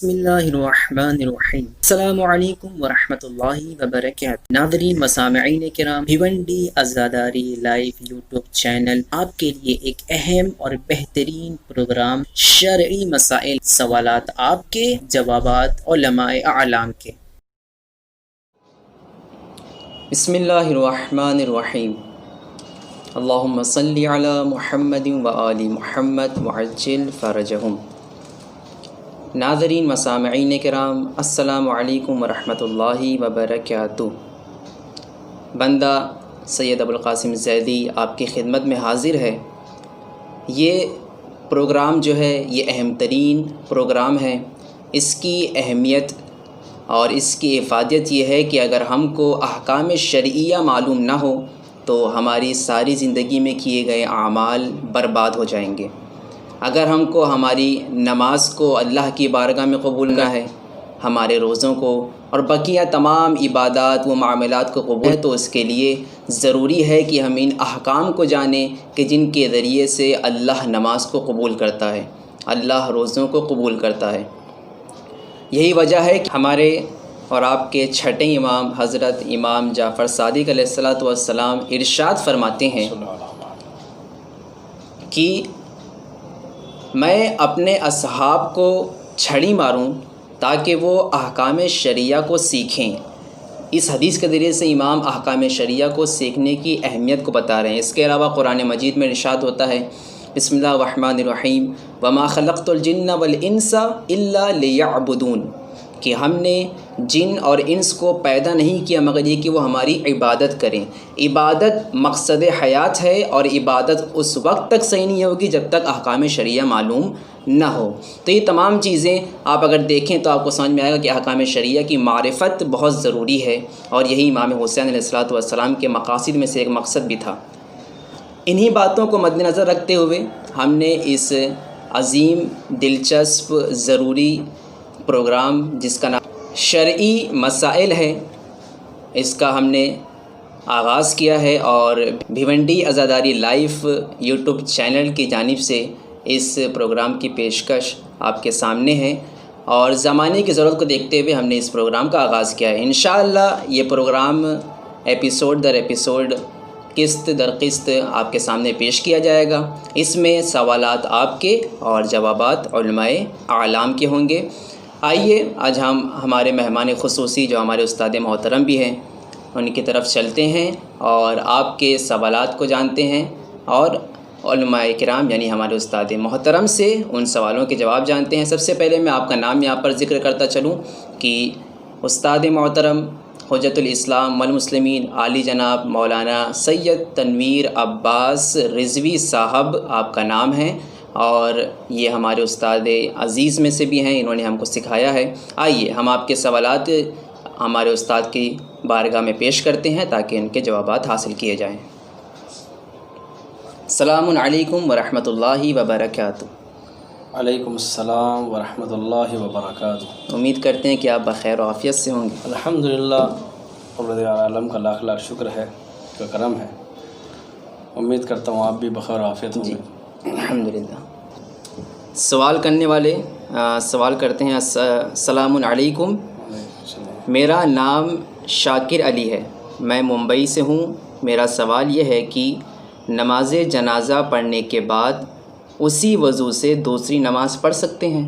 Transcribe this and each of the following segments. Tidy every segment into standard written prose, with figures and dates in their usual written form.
بسم اللہ الرحمن الرحیم۔ السلام علیکم ورحمۃ اللہ وبرکاتہ۔ ناظرین مسامعین کرام، بھیونڈی عزاداری لائیو یوٹیوب چینل آپ کے لیے ایک اہم اور بہترین پروگرام شرعی مسائل، سوالات آپ کے، جوابات علماء اعلام کے۔ بسم اللہ الرحمن الرحیم۔ اللہم صلی علی محمد وآل محمد وعجل فرجہم۔ ناظرین مسامعین کرام، السلام علیکم ورحمۃ اللہ وبرکاتہ۔ بندہ سید ابوالقاسم زیدی آپ کی خدمت میں حاضر ہے۔ یہ پروگرام جو ہے یہ اہم ترین پروگرام ہے۔ اس کی اہمیت اور اس کی افادیت یہ ہے کہ اگر ہم کو احکام شرعیہ معلوم نہ ہو تو ہماری ساری زندگی میں کیے گئے اعمال برباد ہو جائیں گے۔ اگر ہم کو ہماری نماز کو اللہ کی بارگاہ میں قبول کرنا ہے، ہمارے روزوں کو اور بقیہ تمام عبادات و معاملات کو قبول ہے، تو اس کے لیے ضروری ہے کہ ہم ان احکام کو جانیں کہ جن کے ذریعے سے اللہ نماز کو قبول کرتا ہے، اللہ روزوں کو قبول کرتا ہے۔ یہی وجہ ہے کہ ہمارے اور آپ کے چھٹے امام حضرت امام جعفر صادق علیہ الصلاۃ والسلام ارشاد فرماتے ہیں کہ میں اپنے اصحاب کو چھڑی ماروں تاکہ وہ احکام شرعیہ کو سیکھیں۔ اس حدیث کے ذریعے سے امام احکام شرعیہ کو سیکھنے کی اہمیت کو بتا رہے ہیں۔ اس کے علاوہ قرآن مجید میں ارشاد ہوتا ہے، بسم اللہ الرحمن الرحیم، وما خلقت الجن والانس الا لیعبدون، کہ ہم نے جن اور انس کو پیدا نہیں کیا مگر یہ کہ وہ ہماری عبادت کریں۔ عبادت مقصد حیات ہے، اور عبادت اس وقت تک صحیح نہیں ہوگی جب تک احکام شرعیہ معلوم نہ ہو۔ تو یہ تمام چیزیں آپ اگر دیکھیں تو آپ کو سمجھ میں آئے گا کہ احکام شرعیہ کی معرفت بہت ضروری ہے، اور یہی امام حسین علیہ الصلاۃ والسلام کے مقاصد میں سے ایک مقصد بھی تھا۔ انہی باتوں کو مد نظر رکھتے ہوئے ہم نے اس عظیم، دلچسپ، ضروری پروگرام جس کا نام شرعی مسائل ہے، اس کا ہم نے آغاز کیا ہے، اور بھیونڈی عزاداری لائیو یوٹیوب چینل کی جانب سے اس پروگرام کی پیشکش آپ کے سامنے ہے، اور زمانے کی ضرورت کو دیکھتے ہوئے ہم نے اس پروگرام کا آغاز کیا ہے۔ انشاءاللہ یہ پروگرام ایپیسوڈ در ایپیسوڈ، قسط در قسط آپ کے سامنے پیش کیا جائے گا۔ اس میں سوالات آپ کے اور جوابات علماء اعلام کے ہوں گے۔ آئیے آج ہم ہمارے مہمان خصوصی جو ہمارے استاد محترم بھی ہیں ان کی طرف چلتے ہیں، اور آپ کے سوالات کو جانتے ہیں، اور علماء کرام یعنی ہمارے استاد محترم سے ان سوالوں کے جواب جانتے ہیں۔ سب سے پہلے میں آپ کا نام یہاں پر ذکر کرتا چلوں کہ استاد محترم حجت الاسلام والمسلمین عالی جناب مولانا سید تنویر عباس رضوی صاحب آپ کا نام ہے، اور یہ ہمارے استاد عزیز میں سے بھی ہیں، انہوں نے ہم کو سکھایا ہے۔ آئیے ہم آپ کے سوالات ہمارے استاد کی بارگاہ میں پیش کرتے ہیں تاکہ ان کے جوابات حاصل کیے جائیں۔ السلام علیکم ورحمۃ اللہ وبرکاتہ۔ علیکم السلام ورحمۃ اللہ وبرکاتہ۔ امید کرتے ہیں کہ آپ بخیر و عافیت سے ہوں گے۔ الحمدللہ، پروردگار عالم کا لاکھ لاکھ شکر ہے، کا کرم ہے۔ امید کرتا ہوں آپ بھی بخیر و عافیت ہوں گے۔ الحمدللہ۔ سوال کرنے والے سوال کرتے ہیں، السلام علیکم، میرا نام شاکر علی ہے، میں ممبئی سے ہوں۔ میرا سوال یہ ہے کہ نماز جنازہ پڑھنے کے بعد اسی وضو سے دوسری نماز پڑھ سکتے ہیں؟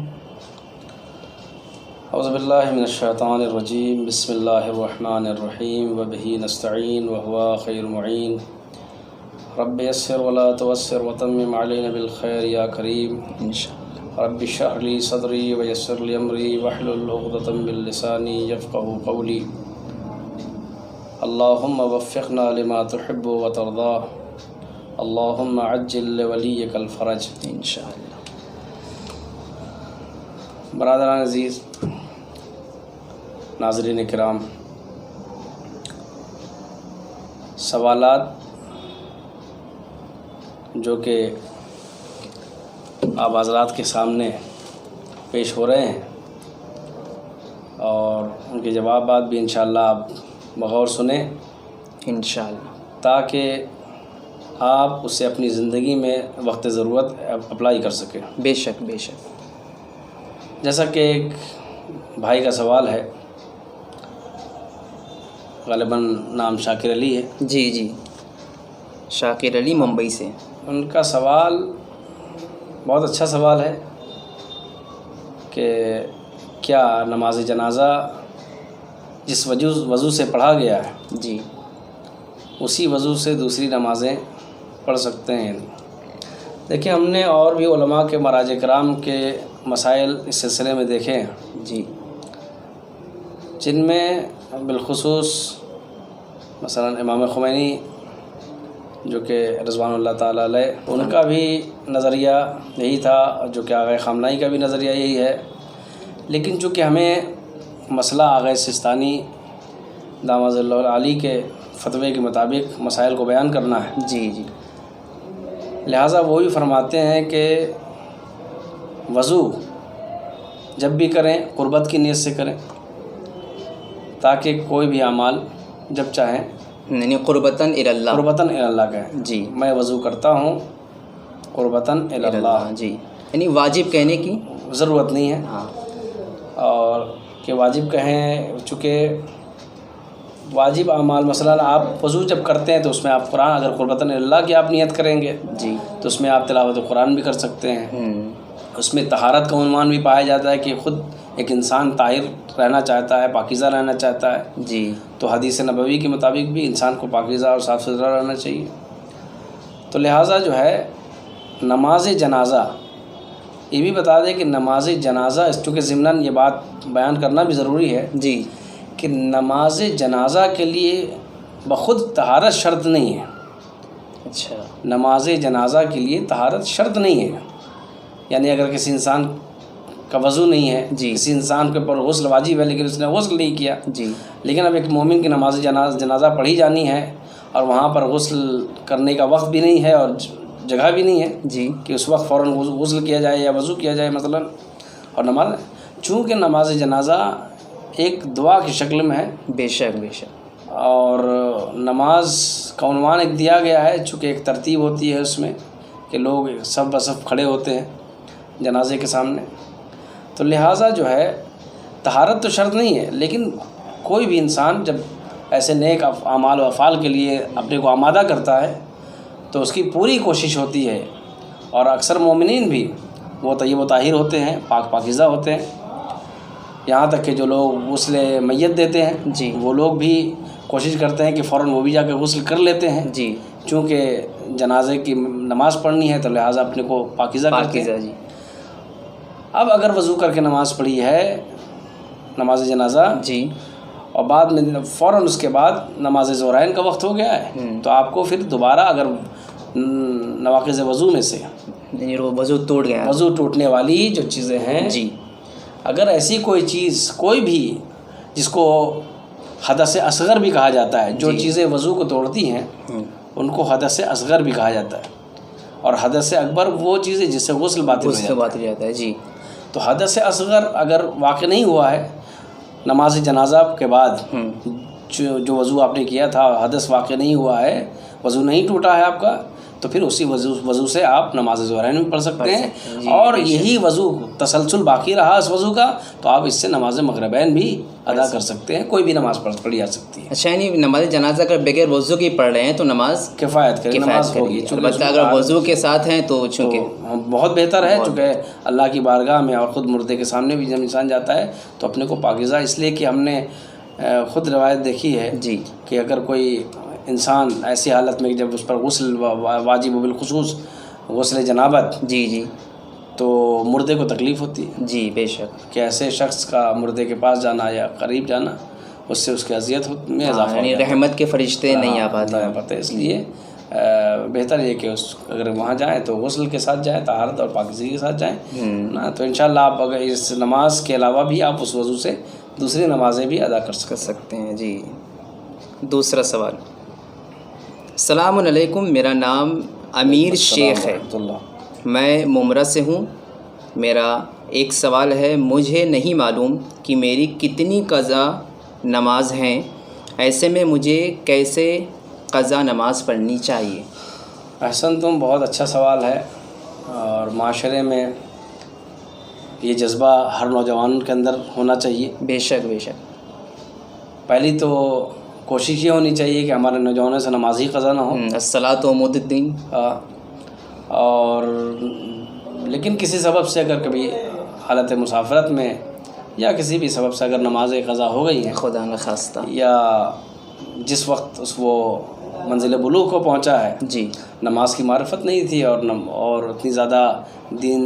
اعوذ باللہ من الشیطان الرجیم، بسم اللہ الرحمن الرحیم، وبہ نستعین وہو خیر معین، رب یسر ولا تعسر وتمم علینا بالخیر یا کریم، رب اشرح لی صدری ویسر لی امری واحلل عقدۃ من لسانی یفقہوا قولی، اللہم وفقنا لما تحب وترضی، اللہم عجل لولیک الفرج۔ انشاءاللہ۔ برادران عزیز، ناظرین کرام، سوالات جو کہ آپ حضرات کے سامنے پیش ہو رہے ہیں، اور ان کے جوابات بھی انشاءاللہ آپ بغور سنیں انشاءاللہ، تاکہ آپ اسے اپنی زندگی میں وقت ضرورت اپلائی کر سکیں۔ بے شک بے شک۔ جیسا کہ ایک بھائی کا سوال ہے، غالباً نام شاکر علی ہے۔ جی جی، شاکر علی ممبئی سے۔ ان کا سوال بہت اچھا سوال ہے کہ کیا نماز جنازہ جس وضو سے پڑھا گیا ہے جی، اسی وضو سے دوسری نمازیں پڑھ سکتے ہیں؟ دیکھیں، ہم نے اور بھی علماء کے مراجع کرام کے مسائل اس سلسلے میں دیکھے ہیں، جی جن میں بالخصوص مثلا امام خمینی جو کہ رضوان اللہ تعالیٰ علیہ، ان کا بھی نظریہ یہی تھا، جو کہ آغا خامنائی کا بھی نظریہ یہی ہے، لیکن چونکہ ہمیں مسئلہ آغا سستانی داماد اللہ علی کے فتوے کے مطابق مسائل کو بیان کرنا ہے، جی جی، لہٰذا وہی فرماتے ہیں کہ وضو جب بھی کریں قربت کی نیت سے کریں، تاکہ کوئی بھی اعمال جب چاہیں یعنی قربتاً اللہ، قربتاً اللہ کہیں۔ جی، میں وضو کرتا ہوں قربتاً اللہ، جی، یعنی واجب کہنے کی ضرورت نہیں ہے، ہاں، اور کہ واجب کہیں، چونکہ واجب اعمال مثلا آپ وضو جب کرتے ہیں تو اس میں آپ قرآن، اگر قربتاً اللہ کی آپ نیت کریں گے جی، تو اس میں آپ تلاوت قرآن بھی کر سکتے ہیں۔ ہوں، اس میں طہارت کا عنوان بھی پایا جاتا ہے کہ خود ایک انسان طاہر رہنا چاہتا ہے، پاکیزہ رہنا چاہتا ہے، جی، تو حدیث نبوی کے مطابق بھی انسان کو پاکیزہ اور صاف ستھرا رہنا چاہیے۔ تو لہٰذا جو ہے نماز جنازہ، یہ بھی بتا دیں کہ نماز جنازہ، اس چونکہ ضمناً یہ بات بیان کرنا بھی ضروری ہے جی، کہ نماز جنازہ کے لیے بخود طہارت شرط نہیں ہے۔ اچھا، نماز جنازہ کے لیے طہارت شرط نہیں ہے، یعنی اگر کسی انسان کا وضو نہیں ہے، جی، کسی انسان کے اوپر غسل واجب ہے لیکن اس نے غسل نہیں کیا، جی، لیکن اب ایک مومن کی نماز جنازہ پڑھی جانی ہے اور وہاں پر غسل کرنے کا وقت بھی نہیں ہے اور جگہ بھی نہیں ہے جی، کہ اس وقت فوراً غسل کیا جائے یا وضو کیا جائے مثلا، اور نماز، چونکہ نماز جنازہ ایک دعا کی شکل میں ہے، بے شک بے شک، اور نماز کا عنوان ایک دیا گیا ہے، چونکہ ایک ترتیب ہوتی ہے اس میں کہ لوگ صف بصف کھڑے ہوتے ہیں جنازے کے سامنے، تو لہٰذا جو ہے طہارت تو شرط نہیں ہے، لیکن کوئی بھی انسان جب ایسے نیک اعمال و افعال کے لیے اپنے کو آمادہ کرتا ہے تو اس کی پوری کوشش ہوتی ہے، اور اکثر مومنین بھی وہ طیب و طاہر ہوتے ہیں، پاکیزہ ہوتے ہیں، یہاں تک کہ جو لوگ غسل میت دیتے ہیں جی، وہ لوگ بھی کوشش کرتے ہیں کہ فوراً وہ بھی جا کے غسل کر لیتے ہیں، جی، چونکہ جنازے کی نماز پڑھنی ہے تو لہٰذا اپنے کو پاکیزہ کرتے ہیں۔ جی، اب اگر وضو کر کے نماز پڑھی ہے نماز جنازہ، جی، اور بعد میں فوراً اس کے بعد نماز ظہرین کا وقت ہو گیا ہے، تو آپ کو پھر دوبارہ اگر نواقض وضو میں سے یعنی وضو ٹوٹ گیا، وضو ٹوٹنے والی جو چیزیں ہیں، جی، اگر ایسی کوئی چیز، کوئی بھی جس کو حدث اصغر بھی کہا جاتا ہے، جو جی، چیزیں وضو کو توڑتی ہیں ان کو حدث اصغر بھی کہا جاتا ہے، اور حدث اکبر وہ چیزیں جس سے غسل باطل ہو اس سے جاتا ہے۔ بات ہو جاتا ہے، جی، تو حدث اصغر اگر واقع نہیں ہوا ہے نماز جنازہ کے بعد، جو وضو آپ نے کیا تھا حدث واقع نہیں ہوا ہے، وضو نہیں ٹوٹا ہے آپ کا، تو پھر اسی وضو سے آپ نماز ظہرین بھی پڑھ سکتے ہیں، جی، اور یہی وضو تسلسل باقی رہا اس وضو کا تو آپ اس سے نماز مغربین بھی ادا کر سکتے ہیں، کوئی بھی نماز پڑھی جا سکتی ہے۔ اچھا، یعنی نماز جنازہ اگر بغیر وضو کی پڑھ رہے ہیں تو نماز کفایت کرے، نماز ہوگی، البتہ اگر وضو کے ساتھ ہیں تو چونکہ بہت بہتر ہے، چونکہ اللہ کی بارگاہ میں اور خود مردے کے سامنے بھی جب انسان جاتا ہے تو اپنے کو پاکیزہ، اس لیے کہ ہم نے خود روایت دیکھی ہے جی، کہ اگر کوئی انسان ایسی حالت میں جب اس پر غسل واجب و بالخصوص غسل جنابت، جی، جی، تو مردے کو تکلیف ہوتی ہے جی، بے شک، کہ ایسے شخص کا مردے کے پاس جانا یا قریب جانا اس سے اس کی اذیت میں اضافہ ہو یعنی جاتا ہے، رحمت کے فرشتے نہیں آ پاتے، اس لیے بہتر یہ کہ اگر وہاں جائیں تو غسل کے ساتھ جائیں، طہارت اور پاکیزگی کے ساتھ جائیں نا، تو انشاءاللہ آپ اگر اس نماز کے علاوہ بھی آپ اس وضو سے دوسری نمازیں بھی ادا کر سکتے ہیں۔ جی، دوسرا سوال، السلام علیکم، میرا نام امیر شیخ ہے، میں ممرہ سے ہوں، میرا ایک سوال ہے، مجھے نہیں معلوم کہ میری کتنی قضا نماز ہیں، ایسے میں مجھے کیسے قضا نماز پڑھنی چاہیے؟ احسن، تم بہت اچھا سوال ہے، اور معاشرے میں یہ جذبہ ہر نوجوان کے اندر ہونا چاہیے. بے شک بے شک. پہلی تو کوشش یہ ہونی چاہیے کہ ہمارے نوجوانوں سے نمازی قضا نہ ہو. الصلاۃ عمود الدین. اور لیکن کسی سبب سے اگر کبھی حالت مسافرت میں یا کسی بھی سبب سے اگر نماز قضا ہو گئی ہے، خدا نہ خواستہ، یا جس وقت وہ منزل بلوغ کو پہنچا ہے، جی، نماز کی معرفت نہیں تھی اور اتنی زیادہ دین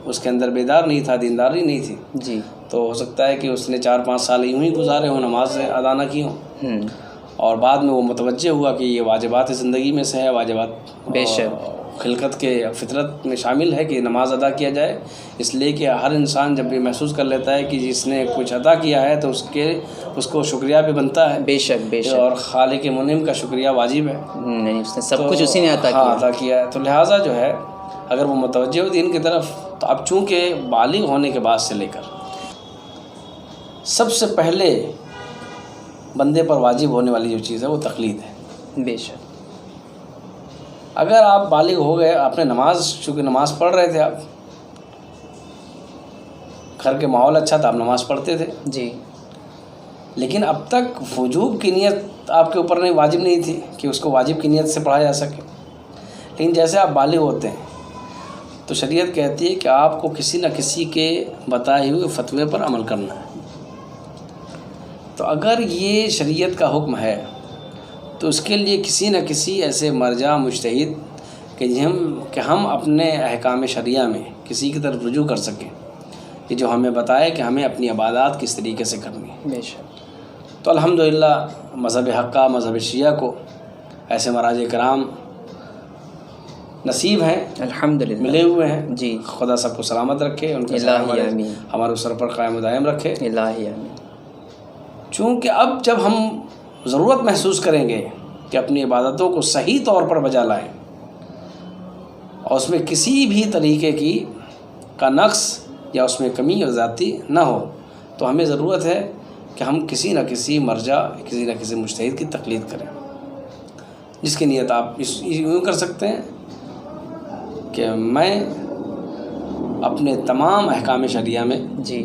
اس کے اندر بیدار نہیں تھا، دینداری نہیں تھی، جی، تو ہو سکتا ہے کہ اس نے 4-5 سال یوں ہی گزارے ہوں، نماز ادا نہ کی ہوں، اور بعد میں وہ متوجہ ہوا کہ یہ واجبات زندگی میں سے ہے، واجبات بے شک خلقت کے فطرت میں شامل ہے کہ نماز ادا کیا جائے. اس لیے کہ ہر انسان جب یہ محسوس کر لیتا ہے کہ جس نے کچھ ادا کیا ہے تو اس کو شکریہ بھی بنتا ہے. بے شک بے شک. اور خالق منعم کا شکریہ واجب ہے. نہیں، اس نے سب کچھ اسی نے عطا کیا ہے. تو لہٰذا جو ہے اگر وہ متوجہ ہو دین کی طرف، تو اب چونکہ بالغ ہونے کے بعد سے لے کر سب سے پہلے بندے پر واجب ہونے والی جو چیز ہے وہ تقلید ہے. بے شک. اگر آپ بالغ ہو گئے، آپ نے چونکہ نماز پڑھ رہے تھے، آپ گھر کے ماحول اچھا تھا، آپ نماز پڑھتے تھے، جی، لیکن اب تک وجوب کی نیت آپ کے اوپر نہیں، واجب نہیں تھی کہ اس کو واجب کی نیت سے پڑھا جا سکے. لیکن جیسے آپ بالغ ہوتے ہیں تو شریعت کہتی ہے کہ آپ کو کسی نہ کسی کے بتائے ہوئے فتوے پر عمل کرنا ہے. تو اگر یہ شریعت کا حکم ہے تو اس کے لیے کسی نہ کسی ایسے مرجع مجتہد کہ ہم اپنے احکام شرعیہ میں کسی کی طرف رجوع کر سکیں کہ جو ہمیں بتائے کہ ہمیں اپنی عبادات کس طریقے سے کرنی ہے. بے شک. تو الحمدللہ مذہب حقہ، مذہب شیعہ کو ایسے مراجع کرام نصیب ہیں، الحمدللہ ملے ہوئے ہیں. جی، خدا سب کو سلامت رکھے، ان کے الہی آمین، ہمارے سر پر قائم و دائم رکھے. الہی آمین. چونکہ اب جب ہم ضرورت محسوس کریں گے کہ اپنی عبادتوں کو صحیح طور پر بجا لائیں اور اس میں کسی بھی طریقے کا نقص یا اس میں کمی یا زیادتی نہ ہو، تو ہمیں ضرورت ہے کہ ہم کسی نہ کسی مرجع، کسی نہ کسی مجتہد کی تقلید کریں، جس کی نیت آپ یوں کر سکتے ہیں کہ میں اپنے تمام احکام شرعیہ میں جی،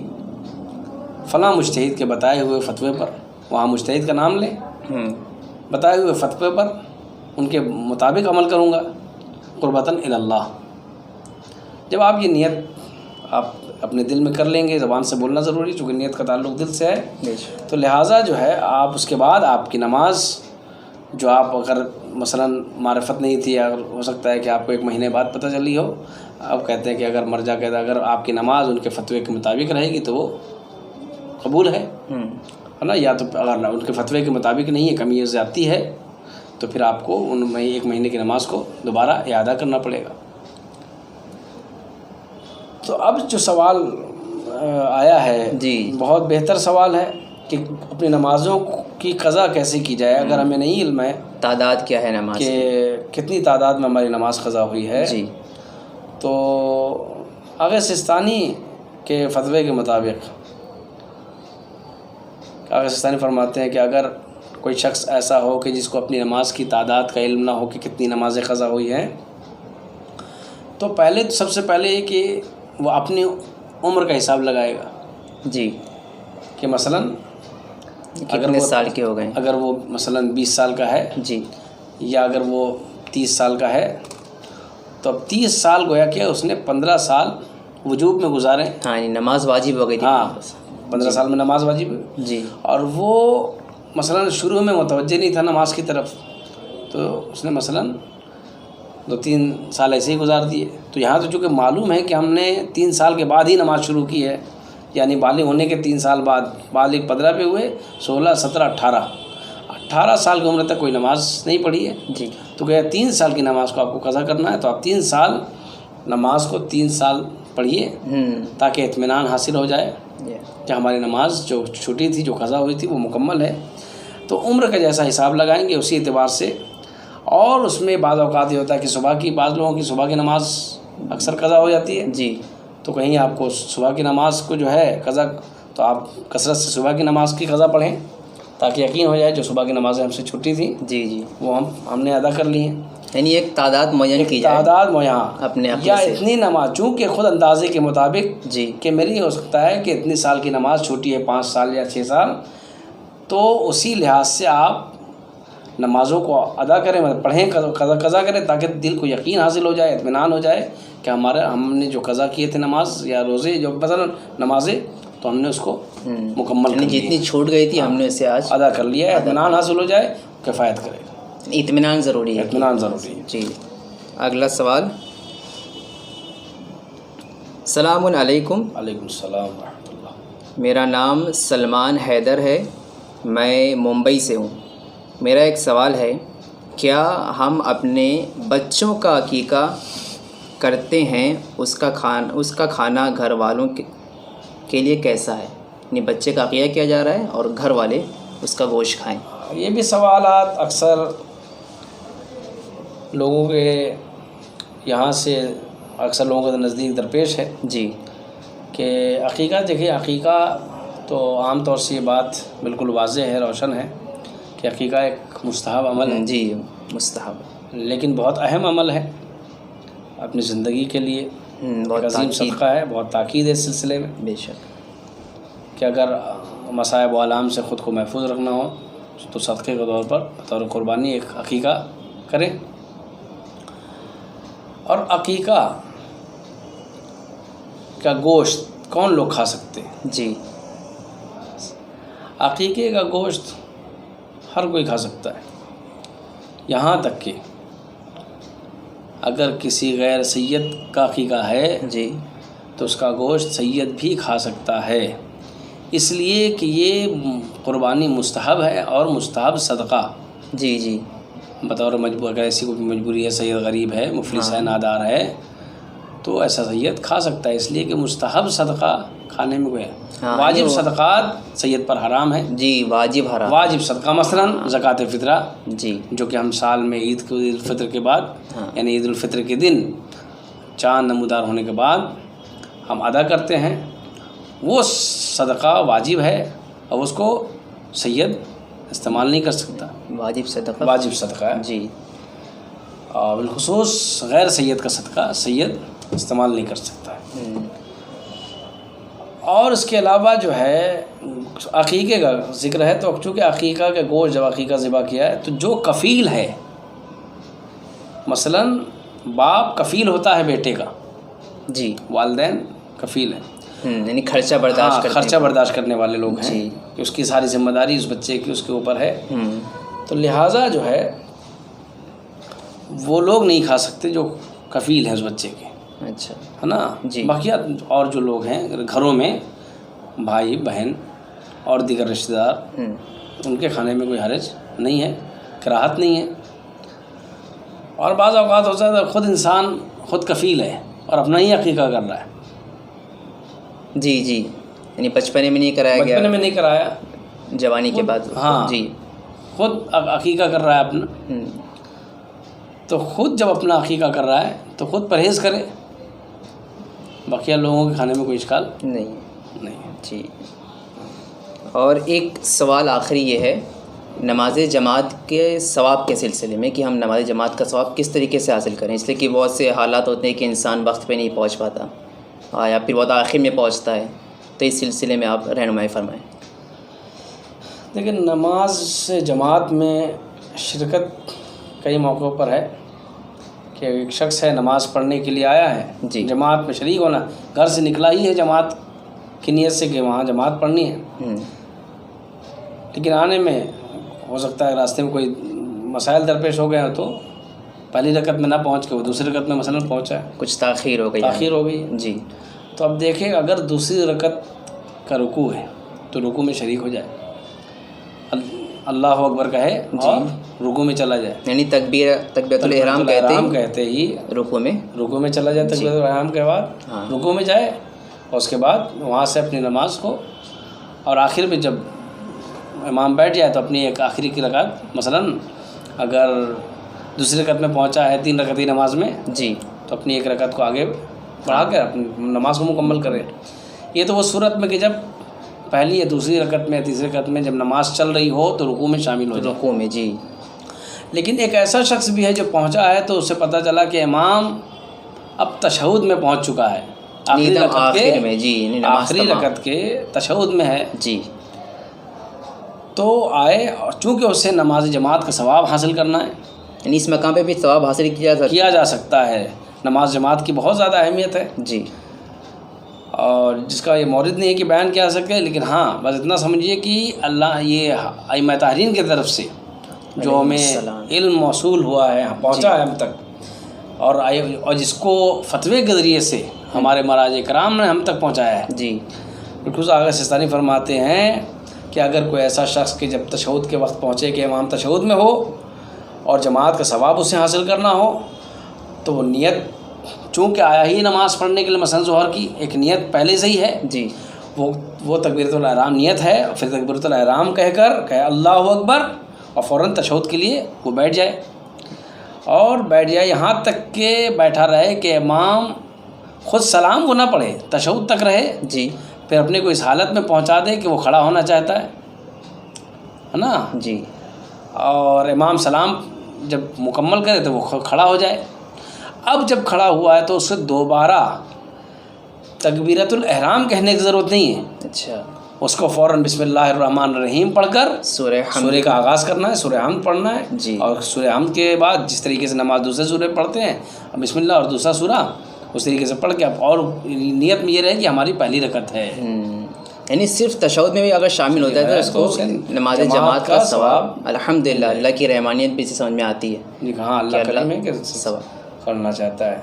فلاں مجتہد کے بتائے ہوئے فتوے پر، وہاں مجتہد کا نام لیں، بتائے ہوئے فتوے پر ان کے مطابق عمل کروں گا قربتاً الی اللہ. جب آپ یہ نیت آپ اپنے دل میں کر لیں گے، زبان سے بولنا ضروری، چونکہ نیت کا تعلق دل سے ہے، تو لہٰذا جو ہے آپ اس کے بعد آپ کی نماز جو آپ اگر مثلا معرفت نہیں تھی، اگر ہو سکتا ہے کہ آپ کو 1 مہینے بعد پتہ چلی ہو، آپ کہتے ہیں کہ اگر مرجع کہتا ہے اگر آپ کی نماز ان کے فتوے کے مطابق رہے گی تو وہ قبول ہے نا، یا تو اگر ان کے فتوے کے مطابق نہیں ہے، کمی زیادتی ہے، تو پھر آپ کو ان میں 1 مہینے کی نماز کو دوبارہ اعادہ کرنا پڑے گا. تو اب جو سوال آیا ہے، جی، بہت بہتر سوال ہے کہ اپنی نمازوں کی قضا کیسے کی جائے. اگر ہمیں نہیں علم ہے تعداد کیا ہے نماز کہ کتنی تعداد میں ہماری نماز قضا ہوئی ہے، جی، تو آغا سستانی کے فتوے کے مطابق آغا سستانی فرماتے ہیں کہ اگر کوئی شخص ایسا ہو کہ جس کو اپنی نماز کی تعداد کا علم نہ ہو کہ کتنی نمازیں قضا ہوئی ہیں، تو سب سے پہلے یہ کہ وہ اپنی عمر کا حساب لگائے گا. جی، کہ مثلا کتنے سال کے ہو گئے، اگر وہ مثلا 20 سال کا ہے، جی، یا اگر وہ 30 سال کا ہے، تو اب 30 سال گویا کہ اس نے 15 سال وجوب میں گزارے. ہاں، نماز واجب ہو گئی تھی. ہاں، 15 سال میں نماز واجب ہے. جی، اور وہ مثلا شروع میں متوجہ نہیں تھا نماز کی طرف، تو اس نے مثلا 2-3 سال ایسے ہی گزار دیے. تو یہاں تو چونکہ معلوم ہے کہ ہم نے 3 سال کے بعد ہی نماز شروع کی ہے، یعنی بالغ ہونے کے 3 سال بعد، بالغ 15 پہ ہوئے، 16، 17، 18 سال کی عمر تک کوئی نماز نہیں پڑھی ہے. جی، تو گیا 3 سال کی نماز کو آپ کو قضا کرنا ہے. تو آپ 3 سال نماز کو 3 سال پڑھیے تاکہ اطمینان حاصل ہو جائے کہ ہماری نماز جو چھوٹی تھی، جو قضا ہوئی تھی، وہ مکمل ہے. تو عمر کا جیسا حساب لگائیں گے اسی اعتبار سے. اور اس میں بعض اوقات یہ ہوتا ہے کہ بعض لوگوں کی صبح کی نماز اکثر قضا ہو جاتی ہے. جی، تو کہیں آپ کو صبح کی نماز کو جو ہے قضا، تو آپ کثرت سے صبح کی نماز کی قضا پڑھیں تاکہ یقین ہو جائے جو صبح کی نمازیں ہم سے چھٹی تھیں جی، جی، وہ ہم نے ادا کر لی ہیں. یعنی ایک تعداد معین کی جائے، تعداد معین اپنے عقل یا سے، اتنی نماز چونکہ خود اندازے کے مطابق جی کہ میری ہو سکتا ہے کہ اتنی سال کی نماز چھوٹی ہے 5 سال یا 6 سال، تو اسی لحاظ سے آپ نمازوں کو ادا کریں، مطلب پڑھیں، قضا کریں، تاکہ دل کو یقین حاصل ہو جائے، اطمینان ہو جائے کہ ہم نے جو قضا کیے تھے نماز یا روزے جو مثلا نمازیں، تو ہم نے اس کو مکمل کر یعنی لیا، جتنی چھوٹ گئی تھی ہم نے اسے آج ادا کر لیا ہے، اطمینان حاصل ہو جائے، کفایت کرے گا، اطمینان ضروری ہے، اطمینان ضروری ہے۔ جی اگلا سوال، السلام علیکم، وعلیکم السلام ورحمۃ اللہ۔ میرا نام سلمان حیدر ہے، میں ممبئی سے ہوں۔ میرا ایک سوال ہے، کیا ہم اپنے بچوں کا عقیقہ کرتے ہیں، اس کا کھانا گھر والوں کے لیے کیسا ہے؟ یعنی بچے کا عقیقہ کیا جا رہا ہے اور گھر والے اس کا گوشت کھائیں۔ یہ بھی سوالات اکثر لوگوں کے یہاں سے اکثر لوگوں کے نزدیک درپیش ہے جی کہ عقیقہ، دیکھیے عقیقہ تو عام طور سے یہ بات بالکل واضح ہے، روشن ہے کہ عقیقہ ایک مستحب عمل ہے، جی مستحب، لیکن بہت اہم عمل ہے اپنی زندگی کے لیے، بہت ایک عظیم تاکید، صدقہ ہے، بہت تاکید ہے اس سلسلے میں بے شک، کہ اگر مصائب و آلام سے خود کو محفوظ رکھنا ہو تو صدقے کے طور پر بطور قربانی ایک عقیقہ کریں۔ اور عقیقہ کا گوشت کون لوگ کھا سکتے ہیں؟ جی عقیقے کا گوشت ہر کوئی کھا سکتا ہے، یہاں تک کہ اگر کسی غیر سید کا عقیقہ ہے جی تو اس کا گوشت سید بھی کھا سکتا ہے، اس لیے کہ یہ قربانی مستحب ہے اور مستحب صدقہ جی جی بطور مجبور، اگر ایسی کوئی مجبوری ہے، سید غریب ہے، مفلس ہے، نادار ہے، تو ایسا سید کھا سکتا ہے، اس لیے کہ مستحب صدقہ کھانے میں کوئی ہے۔ واجب صدقات سید پر حرام ہے، جی واجب حرام، واجب صدقہ مثلا زکوٰۃ فطرہ، جی جو کہ ہم سال میں عید الفطر کے بعد، یعنی عید الفطر کے دن چاند نمودار ہونے کے بعد ہم ادا کرتے ہیں، وہ صدقہ واجب ہے اور اس کو سید استعمال نہیں کر سکتا، واجب صدقہ، واجب صدقہ ہے، جی اور بالخصوص غیر سید کا صدقہ سید استعمال نہیں کر سکتا ہے۔ اور اس کے علاوہ جو ہے عقیقے کا ذکر ہے، تو چونکہ عقیقہ کے گوشت جب عقیقہ ذبح کیا ہے تو جو کفیل ہے، مثلا باپ کفیل ہوتا ہے بیٹے کا، جی والدین کفیل ہیں، یعنی خرچہ برداشت کرتے ہیں، خرچہ برداشت کرنے والے لوگ ہیں، جی، کہ اس کی ساری ذمہ داری اس بچے کی اس کے اوپر ہے، تو لہٰذا جو ہے وہ لوگ نہیں کھا سکتے جو کفیل ہیں اس بچے کے، اچھا ہے نا، جی، باقی اور جو لوگ ہیں گھروں میں بھائی بہن اور دیگر رشتہ دار، ان کے کھانے میں کوئی حرج نہیں ہے، کراہت نہیں ہے۔ اور بعض اوقات ہوتا ہے خود انسان خود کفیل ہے اور اپنا ہی عقیقہ کر رہا ہے، جی جی، یعنی بچپنے میں نہیں کرایا گیا، بچپنے میں نہیں کرایا، جوانی کے بعد، ہاں جی خود عقیقہ کر رہا ہے اپنا، تو خود جب اپنا عقیقہ کر رہا ہے تو خود پرہیز کرے، بقیہ لوگوں کے کھانے میں کوئی اشکال نہیں، نہیں۔ جی اور ایک سوال آخری یہ ہے، نماز جماعت کے ثواب کے سلسلے میں کہ ہم نماز جماعت کا ثواب کس طریقے سے حاصل کریں، اس لیے کہ بہت سے حالات ہوتے ہیں کہ انسان وقت پہ نہیں پہنچ پاتا یا پھر بہت آخر میں پہنچتا ہے، تو اس سلسلے میں آپ رہنمائی فرمائیں۔ لیکن نماز جماعت میں شرکت کئی موقعوں پر ہے کہ ایک شخص ہے نماز پڑھنے کے لیے آیا ہے، جی، جماعت میں شریک ہونا، گھر سے نکلا ہی ہے جماعت کی نیت سے کہ وہاں جماعت پڑھنی ہے، لیکن آنے میں ہو سکتا ہے راستے میں کوئی مسائل درپیش ہو گئے ہیں تو پہلی رکعت میں نہ پہنچ کے وہ دوسری رکعت میں مثلا پہنچا ہے، کچھ تاخیر ہو گئی، تاخیر ہو گئی، جی، تو اب دیکھیں اگر دوسری رکعت کا رکوع ہے تو رکوع میں شریک ہو جائے، اللہ اکبر کہے اور رکوع میں چلا جائے، یعنی تکبیرۃ الاحرام کہتے ہی رکوع میں چلا جائے، تکبیرۃ الاحرام کے بعد رکوع میں جائے، اور اس کے بعد وہاں سے اپنی نماز کو، اور آخر میں جب امام بیٹھ جائے تو اپنی ایک آخری کی رکعت، مثلا اگر دوسری رکعت میں پہنچا ہے 3 رکعتی نماز میں، جی، تو اپنی ایک رکعت کو آگے بڑھا کر اپنی نماز کو مکمل کرے۔ یہ تو وہ صورت میں کہ جب پہلی یا دوسری رکعت میں یا تیسری رکعت میں جب نماز چل رہی ہو تو رکوع میں شامل ہو جائے، رکوع میں، جی، لیکن ایک ایسا شخص بھی ہے جو پہنچا ہے تو اسے پتہ چلا کہ امام اب تشہد میں پہنچ چکا ہے، آخر میں، جی آخری رکعت کے تشہد میں ہے جی، تو آئے، اور چونکہ اسے نماز جماعت کا ثواب حاصل کرنا ہے، یعنی اس مقام پہ بھی ثواب حاصل کیا جا سکتا ہے، نماز جماعت کی بہت زیادہ اہمیت ہے جی، اور جس کا یہ مورد نہیں ہے کہ بیان کیا سکے، لیکن ہاں بس اتنا سمجھیے کہ اللہ یہ ائمہ طاہرین کی طرف سے جو ہمیں علم موصول ہوا ہے، پہنچا ہے ہم تک، اور جس کو فتوے کے ذریعے سے ہمارے مراجع کرام نے ہم تک پہنچایا ہے جی، بالکل آغا سستانی فرماتے ہیں کہ اگر کوئی ایسا شخص کہ جب تشہد کے وقت پہنچے کہ امام تشہد میں ہو اور جماعت کا ثواب اسے حاصل کرنا ہو، تو وہ نیت، چونکہ آیا ہی نماز پڑھنے کے لیے مثلا ظہر کی ایک نیت پہلے سے ہی ہے جی، وہ تکبیرۃ الاحرام نیت ہے، پھر تکبیرۃ الاحرام کہے اللہ اکبر، اور فوراً تشہد کے لیے وہ بیٹھ جائے یہاں تک کہ بیٹھا رہے کہ امام خود سلام وہ نہ پڑھے، تشہد تک رہے جی، پھر اپنے کو اس حالت میں پہنچا دے کہ وہ کھڑا ہونا چاہتا ہے نا، جی، اور امام سلام جب مکمل کرے تو وہ کھڑا ہو جائے۔ اب جب کھڑا ہوا ہے تو اسے دوبارہ تکبیرۃ الاحرام کہنے کی ضرورت نہیں ہے، اچھا، اس کو فوراً بسم اللہ الرحمن الرحیم پڑھ کر سورہ کا آغاز کرنا ہے، سورہ حمد پڑھنا ہے جی، اور سورہ حمد کے بعد جس طریقے سے نماز دوسرے سورہ پڑھتے ہیں بسم اللہ اور دوسرا سورہ اس طریقے سے پڑھ کے اور نیت میں یہ رہے کہ ہماری پہلی رکعت ہے، یعنی صرف تشہد میں بھی اگر شامل ہوتا ہے تو اس کو نماز جماعت کا ثواب الحمدللہ اللہ کی رحمانیت بھی سمجھ میں آتی ہے، ہاں اللہ کریم ہے کہ ثواب کرنا چاہتا ہے۔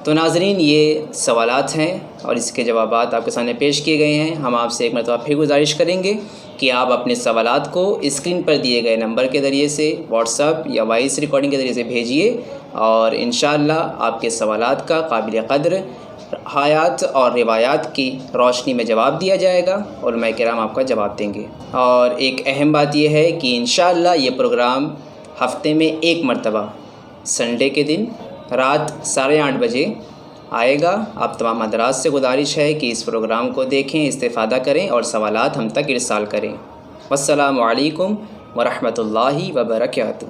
تو ناظرین یہ سوالات ہیں اور اس کے جوابات آپ کے سامنے پیش کیے گئے ہیں۔ ہم آپ سے ایک مرتبہ پھر گزارش کریں گے کہ آپ اپنے سوالات کو اسکرین پر دیے گئے نمبر کے ذریعے سے واٹس ایپ یا وائس ریکارڈنگ کے ذریعے سے بھیجیے، اور انشاءاللہ آپ کے سوالات کا قابل قدر آیات اور روایات کی روشنی میں جواب دیا جائے گا، علماء کرام آپ کا جواب دیں گے۔ اور ایک اہم بات یہ ہے کہ انشاءاللہ یہ پروگرام ہفتے میں ایک مرتبہ سنڈے کے دن رات 8:30 بجے آئے گا۔ آپ تمام حضرات سے گزارش ہے کہ اس پروگرام کو دیکھیں، استفادہ کریں اور سوالات ہم تک ارسال کریں۔ والسلام علیکم ورحمۃ اللہ وبرکاتہ۔